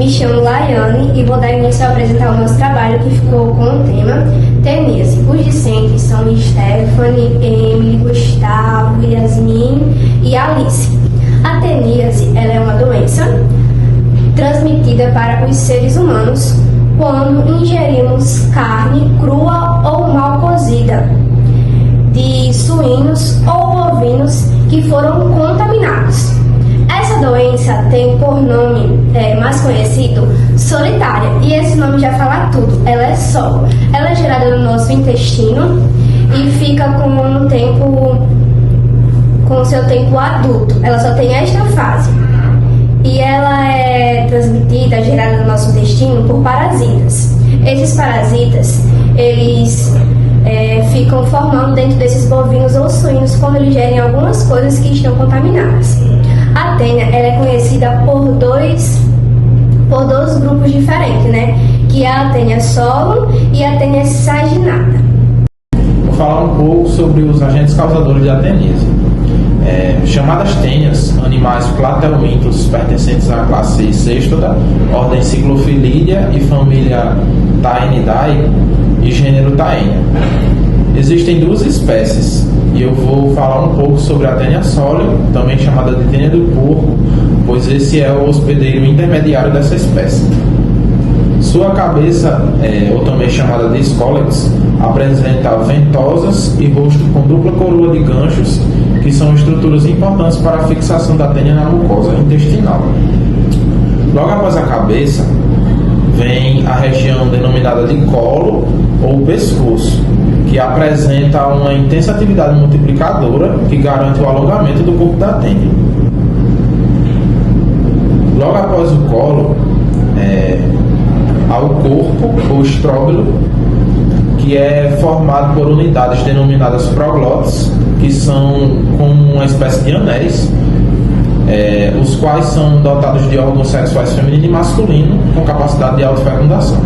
Me chamo Laiane e vou dar início a apresentar o nosso trabalho que ficou com o tema teníase. Os discentes são Stephanie, Emily, Gustavo, Yasmin e Alice. A teníase ela é uma doença transmitida para os seres humanos quando ingerimos carne crua ou mal cozida de suínos ou ovinos que foram contaminados. Essa doença tem por nome mais conhecido solitária, e esse nome já fala tudo. Ela é solo. Ela é gerada no nosso intestino e fica com o seu tempo adulto. Ela só tem esta fase. E ela é transmitida, gerada no nosso intestino por parasitas. Esses parasitas, eles ficam formando dentro desses bovinos ou suínos quando eles gerem algumas coisas que estão contaminadas. A tênia, ela é conhecida por dois grupos diferentes, né? Que é a tênia solo e a tênia saginata. Vou falar um pouco sobre os agentes causadores de ateníase. Chamadas tênias, animais platelmintos pertencentes à classe Cestoda, ordem Cyclophilidae e família Taenidae e gênero Taenia. Existem duas espécies e eu vou falar um pouco sobre a tênia sólio, também chamada de tênia do porco, pois esse é o hospedeiro intermediário dessa espécie. Sua cabeça, ou também chamada de escólex, apresenta ventosas e rosto com dupla coroa de ganchos, que são estruturas importantes para a fixação da tênia na mucosa intestinal. Logo após a cabeça, vem a região denominada de colo ou pescoço, que apresenta uma intensa atividade multiplicadora que garante o alongamento do corpo da tênia. Logo após o colo, há o corpo, ou estróbilo, que é formado por unidades denominadas proglotes, que são como uma espécie de anéis, os quais são dotados de órgãos sexuais feminino e masculino com capacidade de autofecundação.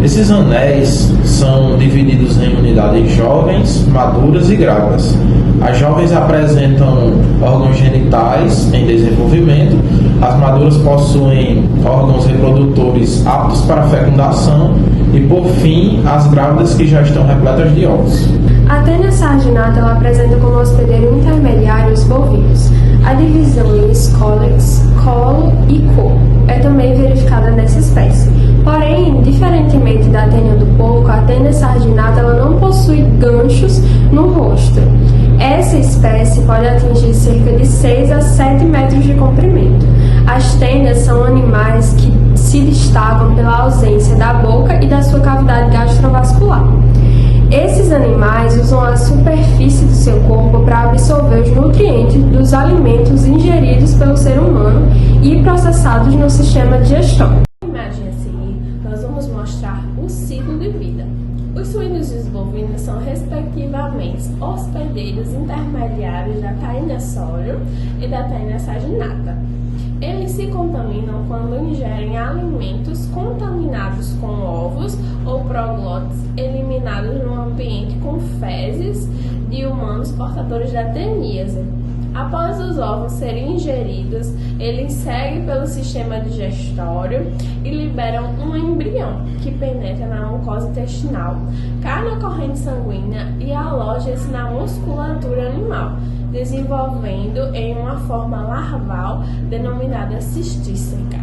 Esses anéis são divididos em unidades jovens, maduras e grávidas. As jovens apresentam órgãos genitais em desenvolvimento, as maduras possuem órgãos reprodutores aptos para fecundação e, por fim, as grávidas que já estão repletas de ovos. A tênia saginata ela apresenta como hospedeiro intermediário os bovinos. A divisão em escólex, colo e corpo é também verificada nessa espécie. Porém, diferentemente da tênia do porco, a tênia saginata ela não possui ganchos no rosto. Essa espécie pode atingir cerca de 6 a 7 metros de comprimento. As tênias são animais que se destacam pela ausência da boca e da sua cavidade gastrovascular. Esses animais usam a superfície do seu corpo para absorver os nutrientes dos alimentos ingeridos pelo ser humano e processados no sistema digestório. Na imagem a seguir, nós vamos mostrar o ciclo de vida. Os suínos e os bovinos são, respectivamente, hospedeiros intermediários da tênia sólio e da tênia saginata. Eles se contaminam quando ingerem alimentos contaminados com ovos ou proglotes eliminados no ambiente com fezes de humanos portadores da teníase. Após os ovos serem ingeridos, eles seguem pelo sistema digestório e liberam um embrião que penetra na mucosa intestinal, cai na corrente sanguínea e aloja-se na musculatura animal, desenvolvendo em uma forma larval denominada cistística.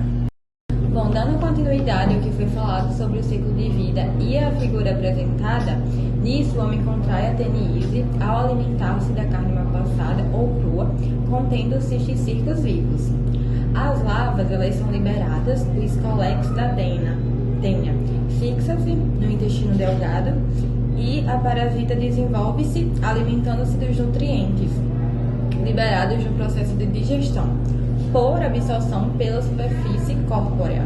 Bom, dando continuidade ao que foi falado sobre o ciclo de vida e a figura apresentada, nisso o homem contrai a teníase ao alimentar-se da carne mal passada ou crua, contendo cisticircos vivos. As larvas elas são liberadas do escólex da tênia, fixa-se no intestino delgado e a parasita desenvolve-se alimentando-se dos nutrientes liberados no processo de digestão, por absorção pela superfície corpórea.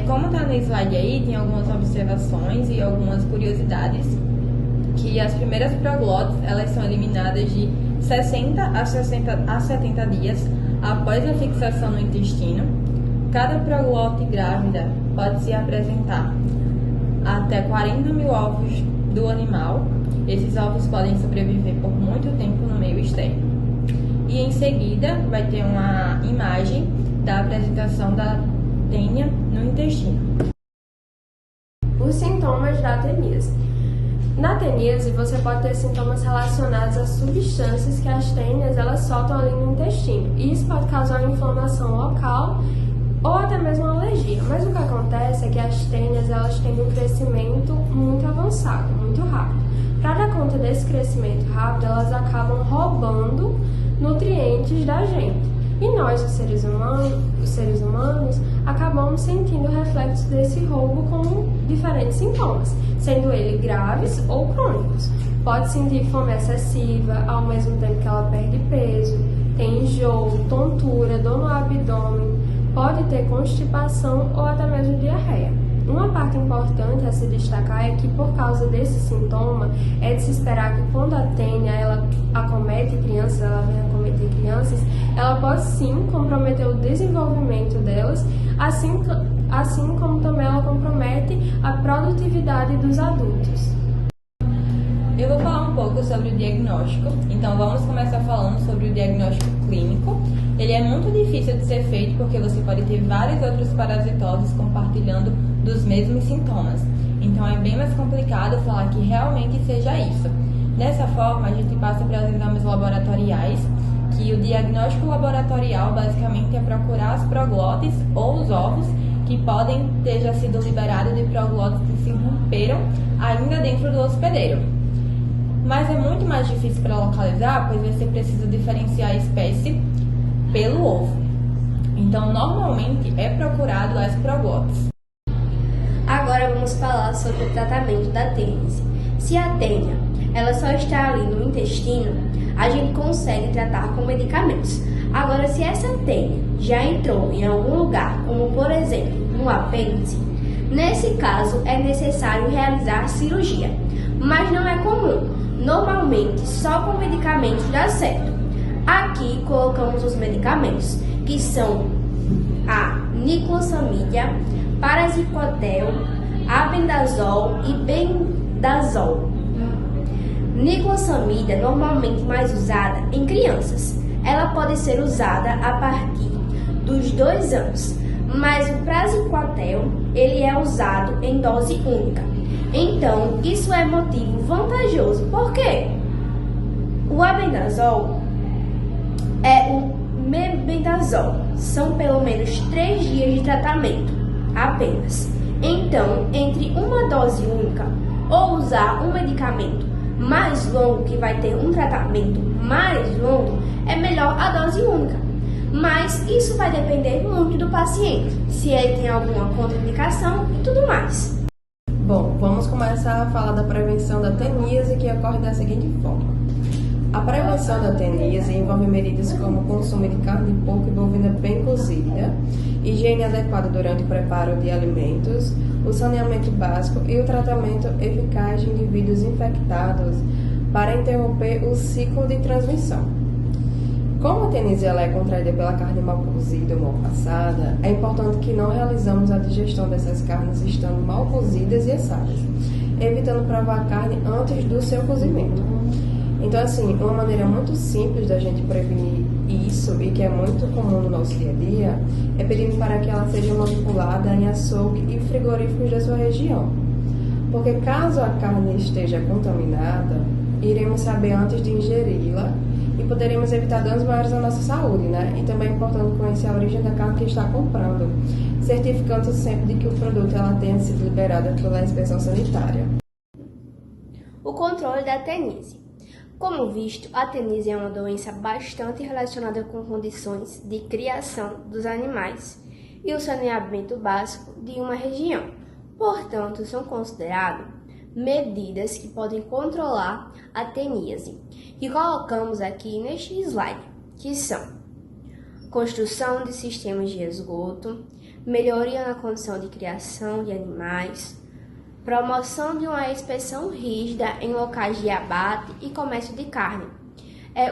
Como está no slide aí, tem algumas observações e algumas curiosidades, que as primeiras proglotes elas são eliminadas de 60 a 70 dias após a fixação no intestino. Cada proglote grávida pode se apresentar até 40 mil ovos do animal. Esses ovos podem sobreviver por muito tempo no meio externo. e em seguida vai ter uma imagem da apresentação da tênia no intestino. Os sintomas da teníase. Na teníase, você pode ter sintomas relacionados a substâncias que as tênias elas soltam ali no intestino. E isso pode causar uma inflamação local ou até mesmo uma alergia. Mas o que acontece é que as tênias elas têm um crescimento muito avançado, muito rápido. Para dar conta desse crescimento rápido, elas acabam roubando nutrientes da gente. E nós, os seres humanos, acabamos sentindo reflexos desse roubo com diferentes sintomas, sendo eles graves ou crônicos. Pode sentir fome excessiva, ao mesmo tempo que ela perde peso, tem enjoo, tontura, dor no abdômen, pode ter constipação ou até mesmo diarreia. Uma parte importante a se destacar é que, por causa desse sintoma, é de se esperar que quando a tênia ela acomete crianças, ela vem acometer crianças, ela pode sim comprometer o desenvolvimento delas, assim como também ela compromete a produtividade dos adultos. Eu vou falar um pouco sobre o diagnóstico, então vamos começar falando sobre o diagnóstico clínico. Ele é muito difícil de ser feito porque você pode ter várias outras parasitoses compartilhando dos mesmos sintomas. Então é bem mais complicado falar que realmente seja isso. Dessa forma, a gente passa para os exames laboratoriais, que o diagnóstico laboratorial basicamente é procurar as proglotes ou os ovos que podem ter já sido liberados de proglotes que se romperam ainda dentro do hospedeiro. Mas é muito mais difícil para localizar, pois você precisa diferenciar a espécie pelo ovo. Então, normalmente é procurado as proglotes. Agora vamos falar sobre o tratamento da tênise. Se a tênia ela só está ali no intestino, a gente consegue tratar com medicamentos. Agora, se essa tênia já entrou em algum lugar, como por exemplo no apêndice, nesse caso é necessário realizar cirurgia, mas não é comum. Normalmente, só com medicamentos dá certo. Aqui colocamos os medicamentos, que são a niclosamida, paraziquatel, albendazol e bendazol. Niclosamida é normalmente mais usada em crianças. Ela pode ser usada a partir dos 2 anos, mas o praziquatel ele é usado em dose única. Então, isso é motivo vantajoso. Por quê? O albendazol é o mebendazol. São pelo menos 3 dias de tratamento apenas. Então, entre uma dose única ou usar um medicamento mais longo, que vai ter um tratamento mais longo, é melhor a dose única. Mas isso vai depender muito do paciente, se ele tem alguma contraindicação e tudo mais. Bom, vamos começar a falar da prevenção da teníase, que ocorre da seguinte forma. A prevenção da teníase envolve medidas como o consumo de carne de porco e bovina bem cozida, higiene adequada durante o preparo de alimentos, o saneamento básico e o tratamento eficaz de indivíduos infectados para interromper o ciclo de transmissão. Como a teníase ela é contraída pela carne mal cozida ou mal passada, é importante que não realizamos a digestão dessas carnes estando mal cozidas e assadas, evitando provar a carne antes do seu cozimento. Então, assim, uma maneira muito simples da gente prevenir isso, e que é muito comum no nosso dia a dia, é pedindo para que ela seja manipulada em açougue e frigoríficos da sua região. Porque caso a carne esteja contaminada, iremos saber antes de ingeri-la e poderemos evitar danos maiores à nossa saúde, né? E também é importante conhecer a origem da carne que está comprando, certificando-se sempre de que o produto ela tenha sido liberado pela inspeção sanitária. O controle da teníase. Como visto, a teníase é uma doença bastante relacionada com condições de criação dos animais e o saneamento básico de uma região. Portanto, são consideradas medidas que podem controlar a teníase, que colocamos aqui neste slide, que são construção de sistemas de esgoto, melhoria na condição de criação de animais, promoção de uma inspeção rígida em locais de abate e comércio de carne,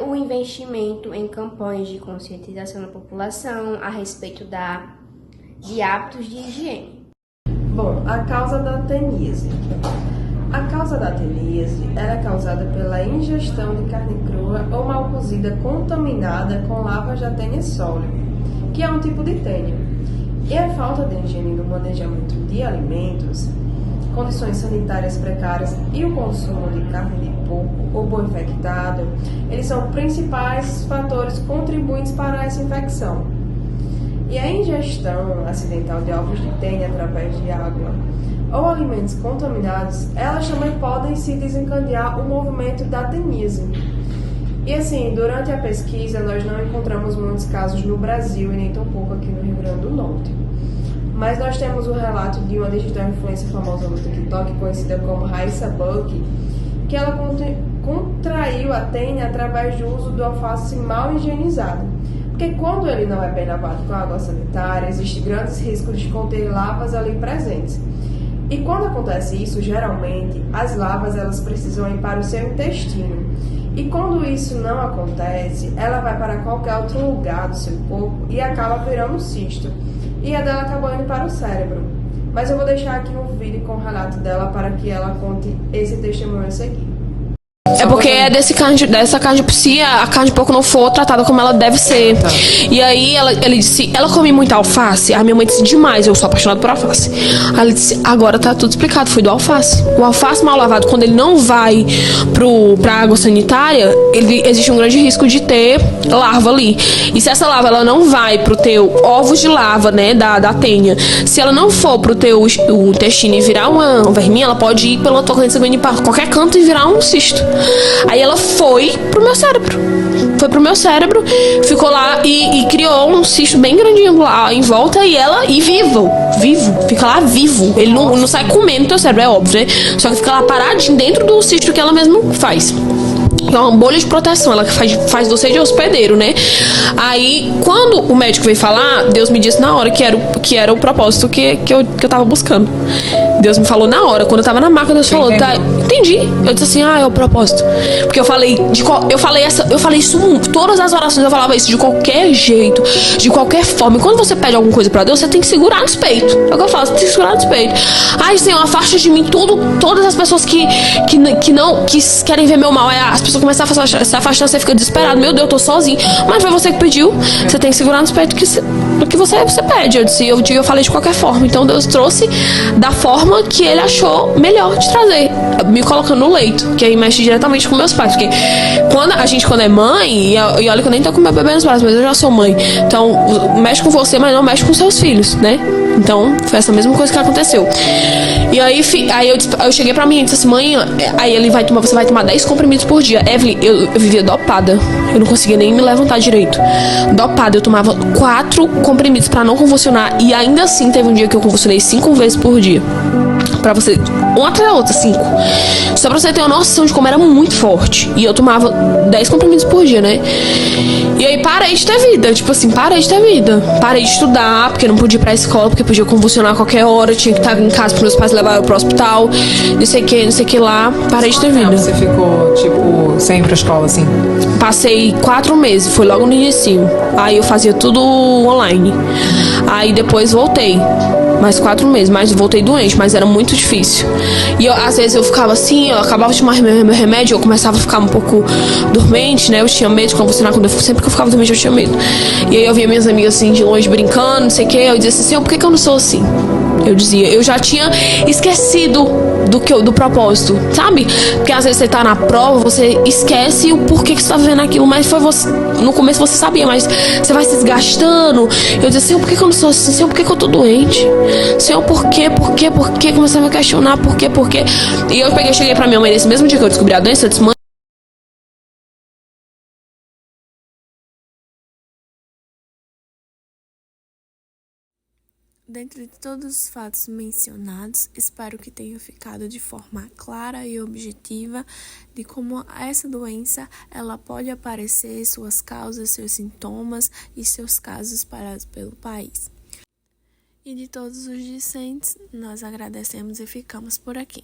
o investimento em campanhas de conscientização da população a respeito de hábitos de higiene. Bom, a causa da teníase. A causa da teníase era causada pela ingestão de carne crua ou mal cozida contaminada com larvas da Taenia solium, que é um tipo de tênia. E a falta de higiene no manejamento de alimentos, condições sanitárias precárias e o consumo de carne de porco ou boi infectado, eles são principais fatores contribuintes para essa infecção. E a ingestão acidental de ovos de tênia através de água ou alimentos contaminados, elas também podem se desencadear o movimento da teníase. E assim, durante a pesquisa, nós não encontramos muitos casos no Brasil e nem tão pouco aqui no Rio Grande do Norte. Mas nós temos o relato de uma digital influencer famosa no TikTok, conhecida como Raissa Buck, que ela contraiu a tênia através do uso do alface mal higienizado. Porque quando ele não é bem lavado com água sanitária, existe grandes riscos de conter larvas ali presentes. E quando acontece isso, geralmente, as larvas elas precisam ir para o seu intestino. E quando isso não acontece, ela vai para qualquer outro lugar do seu corpo e acaba virando um cisto. E a dela acabou indo para o cérebro. Mas eu vou deixar aqui um vídeo com o relato dela para que ela conte esse testemunho a seguir. É porque é dessa carne a carne de porco não for tratada como ela deve ser. E aí ele disse, ela come muita alface? A minha mãe disse, demais, eu sou apaixonada por alface. Aí ele disse, agora tá tudo explicado, foi do alface. O alface mal lavado, quando ele não vai pra água sanitária, existe um grande risco de ter larva ali. E se essa larva ela não vai pro teu ovos de larva, né, da tênia, se ela não for pro teu o intestino e virar uma verminha, ela pode ir pela tua corrente sanguínea para qualquer canto e virar um cisto. Aí ela foi pro meu cérebro. Ficou lá e criou um cisto bem grandinho lá em volta e vivo. Fica lá vivo. Ele não sai comendo teu cérebro, é óbvio, né? Só que fica lá paradinho dentro do cisto que ela mesma faz. É uma bolha de proteção, ela faz você de hospedeiro, né? Aí, quando o médico veio falar, Deus me disse na hora que era o propósito que eu tava buscando. Deus me falou na hora, quando eu tava na maca, Deus falou, tá, entendi. Eu disse assim, é o propósito. Porque eu falei isso, todas as orações eu falava isso de qualquer jeito, de qualquer forma. E quando você pede alguma coisa pra Deus, você tem que segurar nos peitos. É o que eu faço, tem que segurar nos peitos. Ai, Senhor, afasta de mim todas as pessoas que querem ver meu mal. Aí as pessoas começam a se afastar, você fica desesperado. Meu Deus, eu tô sozinho. Mas foi você que pediu. Você tem que segurar nos peitos do que você pede. Eu falei de qualquer forma. Então Deus trouxe da forma que ele achou melhor de trazer, me colocando no leito, que aí mexe diretamente com meus pais, porque quando é mãe, e olha que eu nem tô com meu bebê nos braços, mas eu já sou mãe, então mexe com você, mas não mexe com seus filhos, né? Então foi essa mesma coisa que aconteceu. E aí eu cheguei pra mim e disse assim, mãe, aí você vai tomar 10 comprimidos por dia. Evelyn, eu vivia dopada, eu não conseguia nem me levantar direito, dopada, eu tomava 4 comprimidos pra não convulsionar, e ainda assim teve um dia que eu convulsionei 5 vezes por dia. Pra você, uma atrás da outra, 5. Só pra você ter uma noção de como era muito forte. E eu tomava 10 comprimidos por dia, né? E aí parei de ter vida. Tipo assim, parei de ter vida. Parei de estudar, porque não podia ir pra escola, porque podia convulsionar a qualquer hora. Tinha que estar em casa para meus pais levarem eu pro hospital. Não sei o que lá. Parei de ter vida. Você ficou, tipo, sem ir pra escola, assim? Passei 4 meses, foi logo no início. Aí eu fazia tudo online. Aí depois voltei. Mais 4 meses, mas voltei doente, mas era muito difícil. E às vezes eu ficava assim, eu acabava de tomar meu remédio, eu começava a ficar um pouco dormente, né? Eu tinha medo de convulsionar, sempre que eu ficava dormente eu tinha medo. E aí eu via minhas amigas assim de longe brincando, não sei o que, eu dizia assim, Senhor, por que eu não sou assim? Eu dizia, eu já tinha esquecido do propósito, sabe? Porque às vezes você tá na prova, você esquece o porquê que você tá vivendo aquilo, mas foi você, no começo você sabia, mas você vai se desgastando. Eu dizia, Senhor, por que eu não sou assim? Senhor, por que eu tô doente? Senhor, por quê? Comecei a me questionar, por quê? E eu cheguei pra minha mãe nesse mesmo dia que eu descobri a doença, eu disse, mãe, dentro de todos os fatos mencionados, espero que tenha ficado de forma clara e objetiva de como essa doença ela pode aparecer, suas causas, seus sintomas e seus casos espalhados pelo país. E de todos os discentes, nós agradecemos e ficamos por aqui.